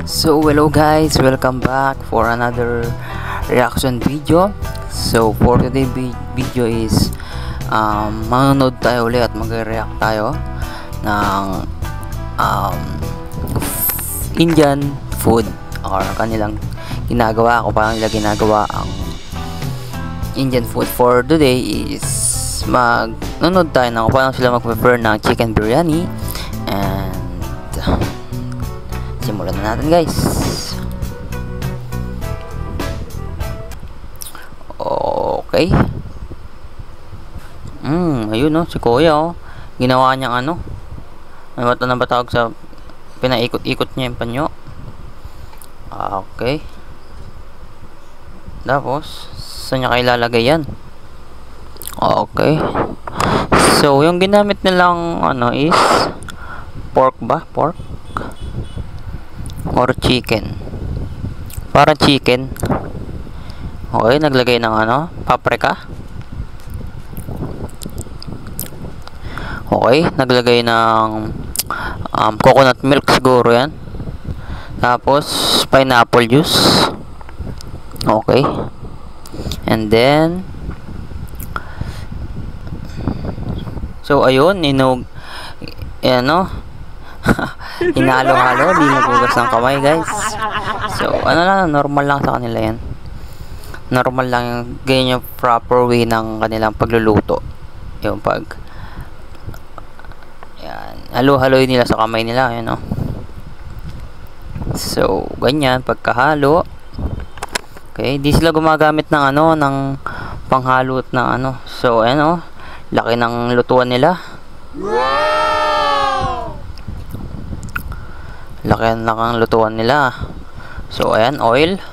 So hello guys, welcome back for another reaction video. So for today video is manonood tayo ulit at mag-react tayo ng Indian food or kanilang ginagawa, kung paano nila ginagawa ang Indian food. For today is manonood tayo ng kung paano sila mag-prepare ng chicken biryani, and simulan na natin guys. Okay. Ayun no, si Kuya oh. Ginawa niyang ano. Ano ba tawag sa pinaikot-ikot niya yung panyo. Okay. Tapos saan niya kailalagay yan? Okay. So yung ginamit nilang ano is pork ba? Pork or chicken? Para chicken. Okay, naglagay ng ano, paprika. Okay, naglagay ng coconut milk siguro yan. Tapos pineapple juice. Okay. And then so ayun, hinalo-halo, di nagugas ng kamay guys. So ano lang, normal lang sa kanila yan. Normal lang yung ganyan yung proper way ng kanilang pagluluto. Yung pag yan, halo-haloy nila sa kamay nila, ayun oh. So ganyan pagkahalo. Okay, di sila gumagamit ng ano, ng panghalot ng ano. So ayan oh, laki ng lutuan nila. Laki ng lutuan nila. So ayan, oil.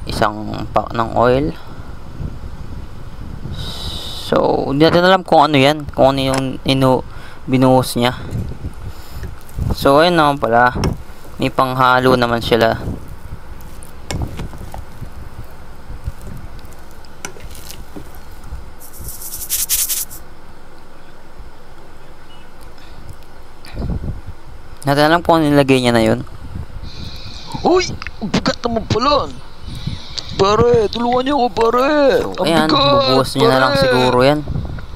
Isang pack ng oil. So hindi natin alam kung ano yan, kung ano yung binuhos niya. So ayun naman pala, may panghalo naman sila. Natin alam kung nilagay niya na yun. Uy! Ang bigat naman pala! Pare! Tulungan niyo ako, pare! So, ayan, bubuhos niya na lang siguro yan.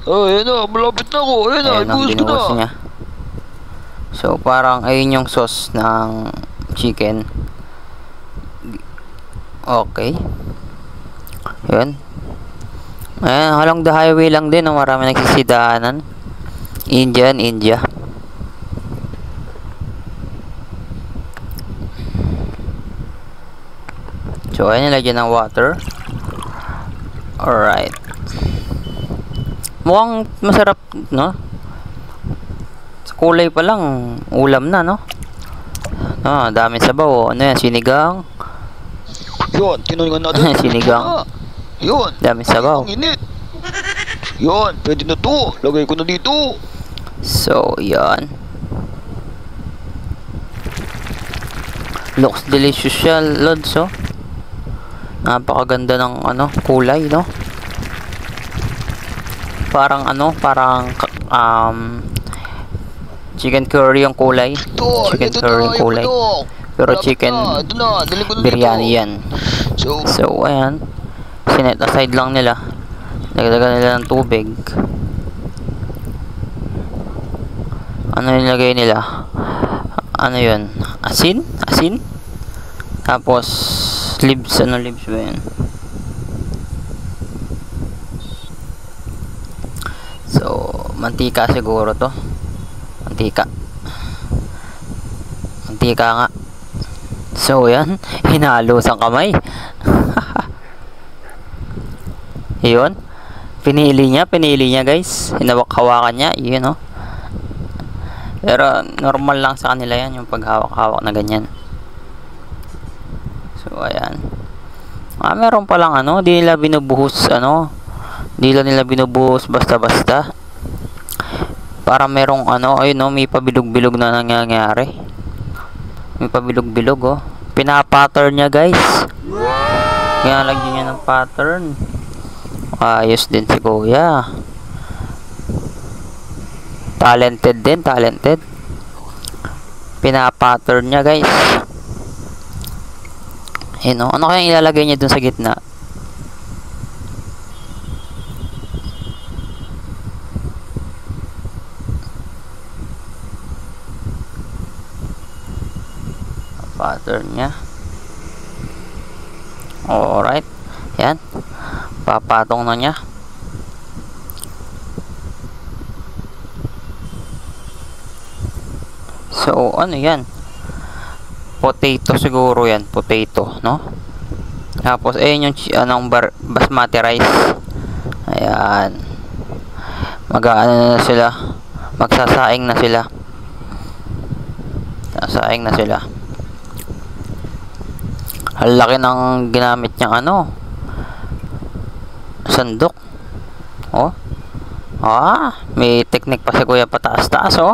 Ayan na, malapit na ako. Ayan na, ibuhos ko na. Niya. So, parang ayun yung sauce ng chicken. Okay. Ayan. Ayan, along the highway lang din. Marami nagsisidaanan. India. So, ayan, nilagyan ng water. Alright. Mukhang masarap, no? Sa kulay pa lang, ulam na, no? Dami sabaw. Ano yan? Sinigang. Yun, tinungan natin. Sinigang. Yun. Dami sabaw. Ang init. Yun, pwede na to. Lagay ko na dito. So, yan. Looks delicious siya, lods, oh. Napakaganda ng ano, kulay, no? Parang ano, chicken curry yung kulay. Chicken curry yung kulay. Pero chicken biryani yan. So ayan, sinet aside lang nila. Lagdagan nila ng tubig. Ano nilagay nila? Ano yun? Asin? Tapos leaves, leaves ba yan? So, mantika siguro to. Mantika nga. So, yan. Hinalo sa kamay. Yun. Pinili niya guys. Hinawak-hawakan niya. Yun, oh. Pero, normal lang sa kanila yan, yung paghawak-hawak na ganyan. So ayan. Meron pa lang ano, di nila binubuhos basta-basta. Para merong ano, ayun no, may pabilog-bilog na nangyayari. May pabilog-bilog oh. Pina-pattern niya guys. Kaya lagyan niya ng pattern. Ayos din si Kuya. Talented din. Pinapattern niya, guys. Ayun, oh. Ano kayang ilalagay niya dun sa gitna? Pattern niya. Alright. Yan. Papatong na niya. So, ano yan? Potato siguro yan. Potato, no? Tapos, ayun yung anong basmati rice. Ayan. Mag-ano na sila. Magsasaing na sila. Sasaing na sila. Ang laki ng ginamit niyang ano. Sandok. Oh. May technique pa si Kuya pataas-taas, oh.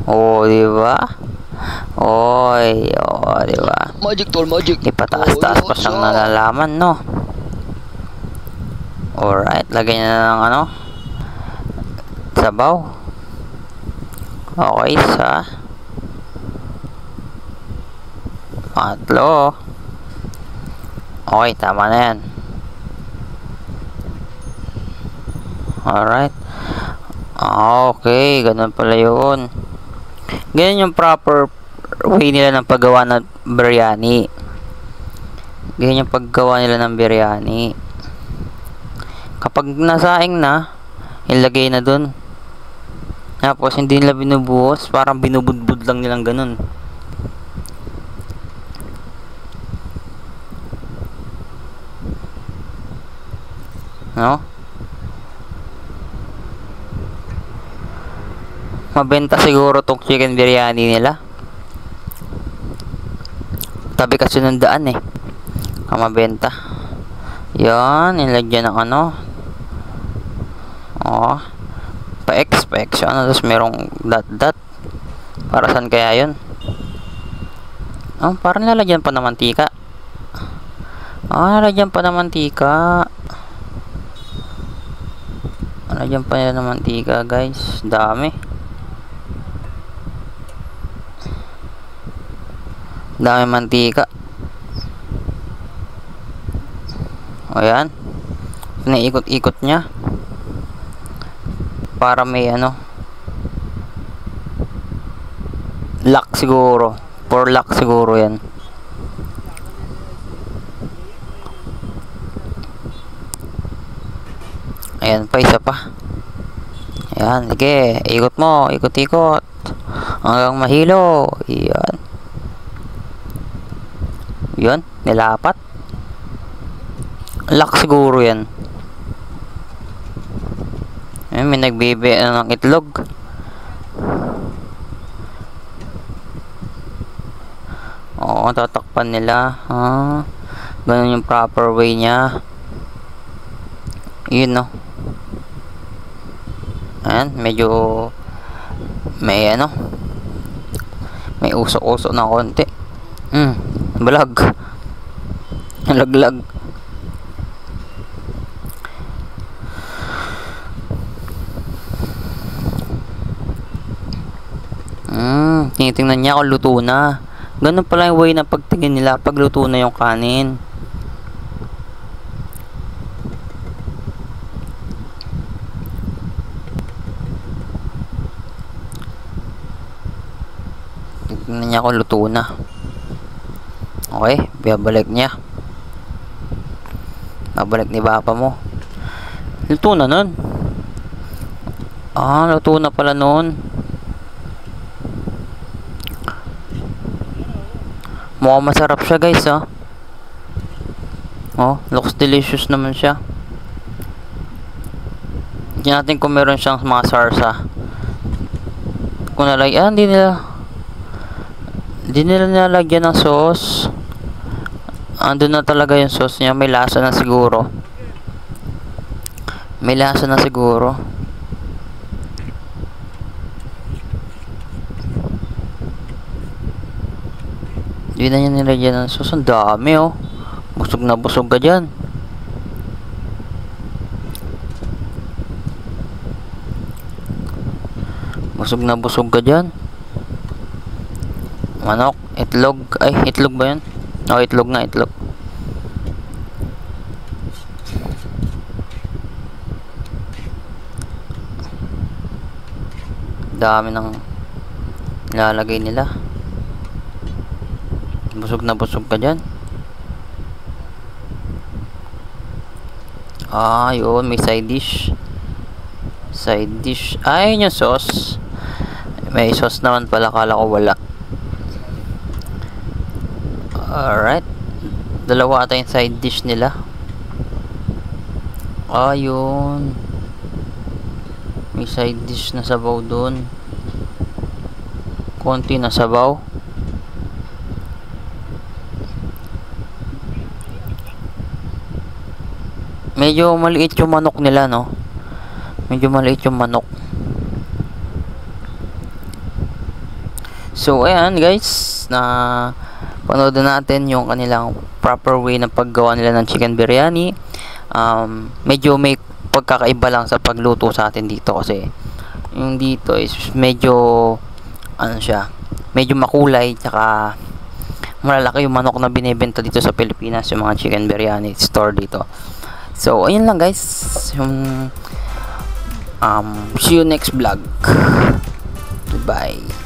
Oh, di ba? Oy, oh, di ba? Magic tol, magic. Ipataas-taas pa siyang nalalaman, no? Alright, lagay na ng ano. Sabaw. Okay, tatlo. Okay, tama na yan. Alright. Okay, ganun pala yun. Ganyan yung proper way nila ng paggawa ng biryani. Ganyan yung paggawa nila ng biryani. Kapag nasaing na, ilagay na dun. Tapos hindi nila binubuhos, parang binubudbud lang nilang ganun. No? Mabenta siguro tong chicken biryani nila. Tabi kasi ng daan eh. Mabenta. Yan, nilagyan ng ano. Oh. Pa-X. Ano, tapos merong dot. Para saan kaya yun? Oh, parang nalagyan pa ng mantika. Nalagyan pa ng mantika. Nalagyan pa nila ng mantika, guys. Dami. Dami mantika. O yan. Pinaikot-ikot niya. Para may ano. Lock siguro. For lock siguro yan. Ayan pa, isa pa. Ayan, sige. Ikot mo. Ikot-ikot. Hanggang mahilo. Ayan. Yun, nilapat. Lock siguro yan. Ayan, may nagbibi ng itlog. Oo, tatakpan nila. Ganun yung proper way niya. Yun, no. Ayan, medyo may ano. May usok-usok na konti. Balag. Laglag. Tinitingnan niya kung luto na. Ganun pala yung way na pagtingin nila pag luto na yung kanin. Tingnan niya kung luto na. Okay, babalik niya. Babalik ni Papa mo. Luto na nun. Luto na pala nun. Mukhang masarap siya, guys, looks delicious naman siya. Tingnan natin kung meron siyang mga sarsa. Kung nalagyan, hindi nila nalagyan ng sauce. Andun na talaga yung sauce niya. May lasa na siguro. May lasa na siguro. Hindi na niya nilagyan ng sauce. Ang dami, busog na busog ka dyan. Busog na busog ka dyan. Manok, itlog. Ay, itlog ba yun? Oh, itlog nga, itlog. Dami ng nilalagay nila. Busog na busog ka dyan. Ah, yun, may side dish. Side dish. Ay, yun yung sauce. May sauce naman pala, kala ko wala. Alright. Dalawa ata yung side dish nila. Ayun. May side dish na sabaw dun. Konti na sabaw. Medyo maliit yung manok nila, no? Medyo maliit yung manok. So, ayan guys, na panood natin yung kanilang proper way ng paggawa nila ng chicken biryani. Medyo may pagkakaiba lang sa pagluto sa atin dito kasi yung dito is medyo ano siya, medyo makulay, tsaka malalaki yung manok na binebenta dito sa Pilipinas, yung mga chicken biryani store dito. So, ayun lang guys. Yung see you next vlog. Goodbye.